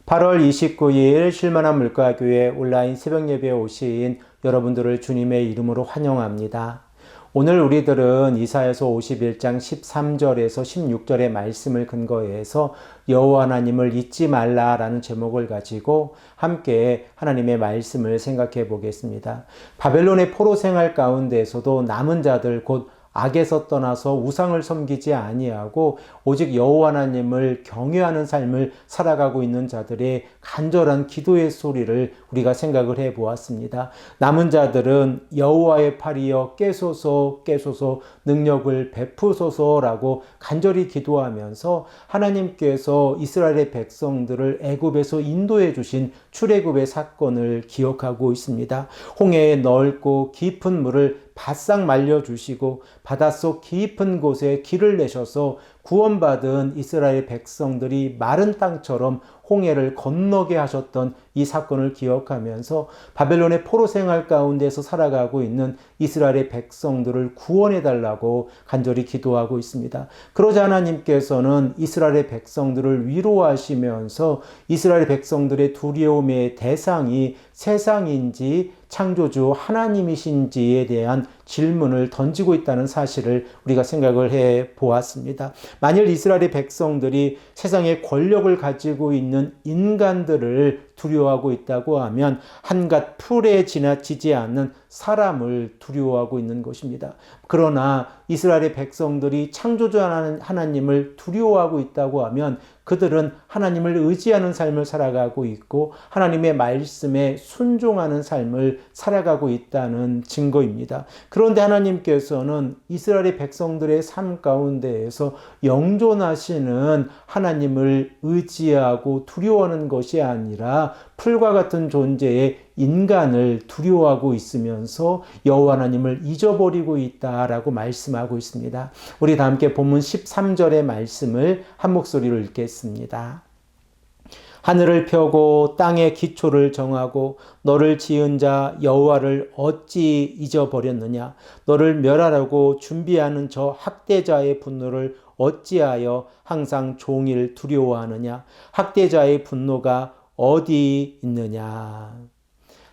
8월 29일 쉴만한 물가교회 온라인 새벽 예배에 오신 여러분들을 주님의 이름으로 환영합니다. 오늘 우리들은 이사야서 51장 13절에서 16절의 말씀을 근거해서 여호와 하나님을 잊지 말라라는 제목을 가지고 함께 하나님의 말씀을 생각해 보겠습니다. 바벨론의 포로 생활 가운데에서도 남은 자들 곧 악에서 떠나서 우상을 섬기지 아니하고 오직 여호와 하나님을 경외하는 삶을 살아가고 있는 자들의 간절한 기도의 소리를 우리가 생각을 해 보았습니다. 남은 자들은 여호와의 팔이여 깨소서 깨소서 능력을 베푸소서라고 간절히 기도하면서 하나님께서 이스라엘의 백성들을 애굽에서 인도해 주신 출애굽의 사건을 기억하고 있습니다. 홍해의 넓고 깊은 물을 바싹 말려주시고 바닷속 깊은 곳에 길을 내셔서 구원받은 이스라엘 백성들이 마른 땅처럼 홍해를 건너게 하셨던 이 사건을 기억하면서 바벨론의 포로 생활 가운데서 살아가고 있는 이스라엘의 백성들을 구원해달라고 간절히 기도하고 있습니다. 그러자 하나님께서는 이스라엘의 백성들을 위로하시면서 이스라엘 백성들의 두려움의 대상이 세상인지 창조주 하나님이신지에 대한 질문을 던지고 있다는 사실을 우리가 생각을 해 보았습니다. 만일 이스라엘의 백성들이 세상의 권력을 가지고 있는 인간들을 두려워하고 있다고 하면 한갓 풀에 지나치지 않는 사람을 두려워하고 있는 것입니다. 그러나 이스라엘의 백성들이 창조주 하나님을 두려워하고 있다고 하면 그들은 하나님을 의지하는 삶을 살아가고 있고 하나님의 말씀에 순종하는 삶을 살아가고 있다는 증거입니다. 그런데 하나님께서는 이스라엘의 백성들의 삶 가운데에서 영존하시는 하나님을 의지하고 두려워하는 것이 아니라 풀과 같은 존재의 인간을 두려워하고 있으면서 여호와 하나님을 잊어버리고 있다라고 말씀하고 있습니다. 우리 다 함께 본문 13절의 말씀을 한 목소리로 읽겠습니다. 하늘을 펴고 땅의 기초를 정하고 너를 지은 자 여호와를 어찌 잊어버렸느냐? 너를 멸하라고 준비하는 저 학대자의 분노를 어찌하여 항상 종일 두려워하느냐? 학대자의 분노가 어디 있느냐?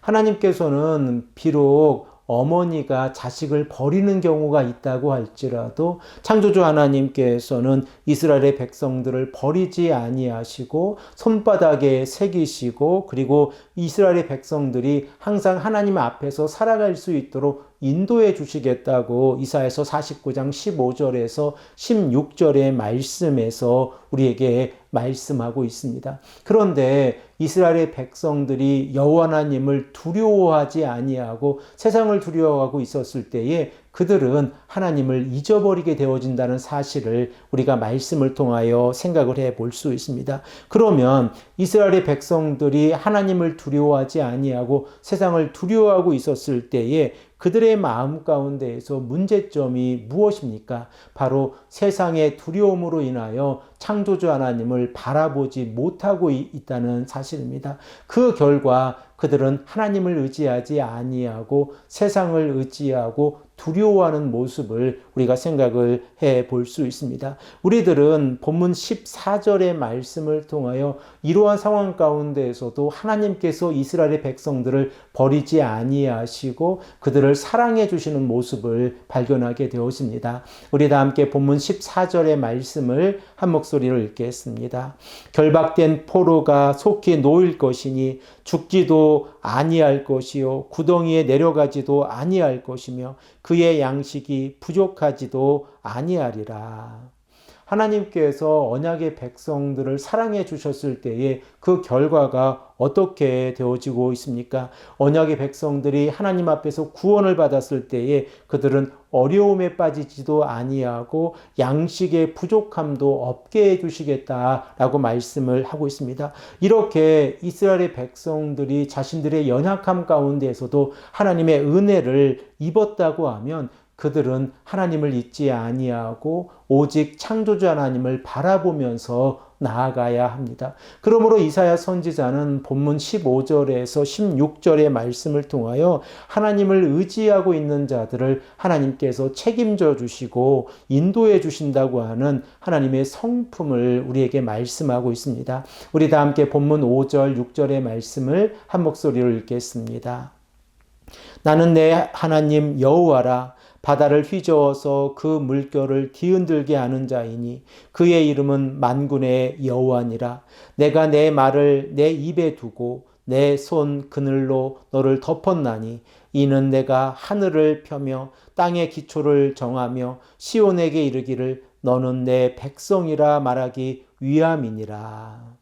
하나님께서는 비록 어머니가 자식을 버리는 경우가 있다고 할지라도 창조주 하나님께서는 이스라엘의 백성들을 버리지 아니하시고 손바닥에 새기시고 그리고 이스라엘의 백성들이 항상 하나님 앞에서 살아갈 수 있도록 인도해 주시겠다고 이사야서 49장 15절에서 16절의 말씀에서 우리에게 말씀하고 있습니다. 그런데 이스라엘의 백성들이 여호와 하나님을 두려워하지 아니하고 세상을 두려워하고 있었을 때에 그들은 하나님을 잊어버리게 되어진다는 사실을 우리가 말씀을 통하여 생각을 해 볼 수 있습니다. 그러면 이스라엘의 백성들이 하나님을 두려워하지 아니하고 세상을 두려워하고 있었을 때에 그들의 마음 가운데에서 문제점이 무엇입니까? 바로 세상의 두려움으로 인하여 창조주 하나님을 바라보지 못하고 있다는 사실입니다. 그 결과 그들은 하나님을 의지하지 아니하고 세상을 의지하고 두려워하는 모습을 우리가 생각을 해 볼 수 있습니다. 우리들은 본문 14절의 말씀을 통하여 이러한 상황 가운데에서도 하나님께서 이스라엘의 백성들을 버리지 아니하시고 그들을 사랑해 주시는 모습을 발견하게 되었습니다. 우리 다 함께 본문 14절의 말씀을 한 목소리로 읽겠습니다. 결박된 포로가 속히 놓일 것이니 죽지도 아니할 것이요 구덩이에 내려가지도 아니할 것이며 그의 양식이 부족하지도 아니하리라. 하나님께서 언약의 백성들을 사랑해 주셨을 때에 그 결과가 어떻게 되어지고 있습니까? 언약의 백성들이 하나님 앞에서 구원을 받았을 때에 그들은 어려움에 빠지지도 아니하고 양식의 부족함도 없게 해주시겠다라고 말씀을 하고 있습니다. 이렇게 이스라엘의 백성들이 자신들의 연약함 가운데에서도 하나님의 은혜를 입었다고 하면 그들은 하나님을 잊지 아니하고 오직 창조주 하나님을 바라보면서 나아가야 합니다. 그러므로 이사야 선지자는 본문 15절에서 16절의 말씀을 통하여 하나님을 의지하고 있는 자들을 하나님께서 책임져 주시고 인도해 주신다고 하는 하나님의 성품을 우리에게 말씀하고 있습니다. 우리 다 함께 본문 5절, 6절의 말씀을 한 목소리로 읽겠습니다. 나는 내 하나님 여호와라. 바다를 휘저어서 그 물결을 뒤흔들게 하는 자이니 그의 이름은 만군의 여호와니라. 내가 내 말을 내 입에 두고 내 손 그늘로 너를 덮었나니 이는 내가 하늘을 펴며 땅의 기초를 정하며 시온에게 이르기를 너는 내 백성이라 말하기 위함이니라.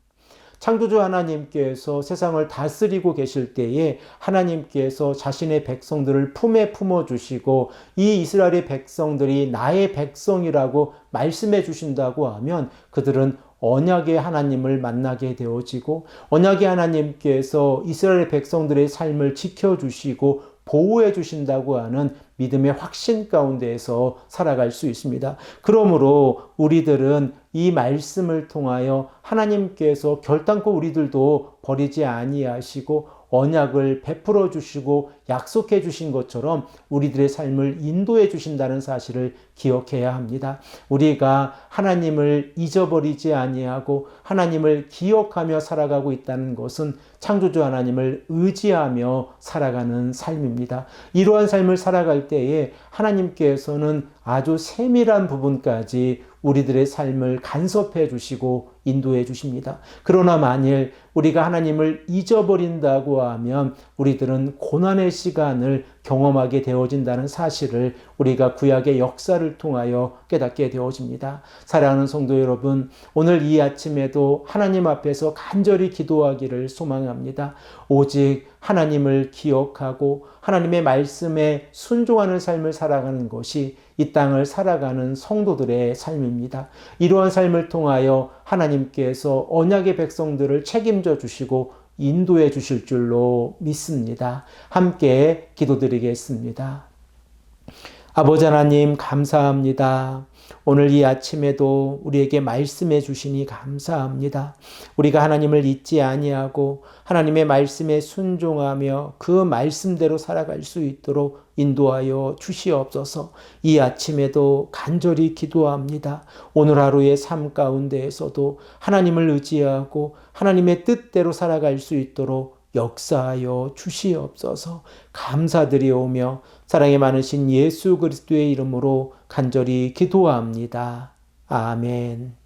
창조주 하나님께서 세상을 다스리고 계실 때에 하나님께서 자신의 백성들을 품에 품어주시고 이 이스라엘의 백성들이 나의 백성이라고 말씀해 주신다고 하면 그들은 언약의 하나님을 만나게 되어지고 언약의 하나님께서 이스라엘 백성들의 삶을 지켜주시고 보호해 주신다고 하는 믿음의 확신 가운데에서 살아갈 수 있습니다. 그러므로 우리들은 이 말씀을 통하여 하나님께서 결단코 우리들도 버리지 아니하시고 언약을 베풀어 주시고 약속해 주신 것처럼 우리들의 삶을 인도해 주신다는 사실을 기억해야 합니다. 우리가 하나님을 잊어버리지 아니하고 하나님을 기억하며 살아가고 있다는 것은 창조주 하나님을 의지하며 살아가는 삶입니다. 이러한 삶을 살아갈 때에 하나님께서는 아주 세밀한 부분까지 우리들의 삶을 간섭해 주시고 인도해 주십니다. 그러나 만일 우리가 하나님을 잊어버린다고 하면 우리들은 고난의 시간을 경험하게 되어진다는 사실을 우리가 구약의 역사를 통하여 깨닫게 되어집니다. 사랑하는 성도 여러분, 오늘 이 아침에도 하나님 앞에서 간절히 기도하기를 소망합니다. 오직 하나님을 기억하고 하나님의 말씀에 순종하는 삶을 살아가는 것이 이 땅을 살아가는 성도들의 삶입니다. 이러한 삶을 통하여 하나님께서 언약의 백성들을 책임져 주시고 인도해 주실 줄로 믿습니다. 함께 기도드리겠습니다. 아버지 하나님 감사합니다. 오늘 이 아침에도 우리에게 말씀해 주시니 감사합니다. 우리가 하나님을 잊지 아니하고 하나님의 말씀에 순종하며 그 말씀대로 살아갈 수 있도록 인도하여 주시옵소서. 이 아침에도 간절히 기도합니다. 오늘 하루의 삶 가운데에서도 하나님을 의지하고 하나님의 뜻대로 살아갈 수 있도록 역사하여 주시옵소서. 감사드리오며 사랑이 많으신 예수 그리스도의 이름으로 간절히 기도합니다. 아멘.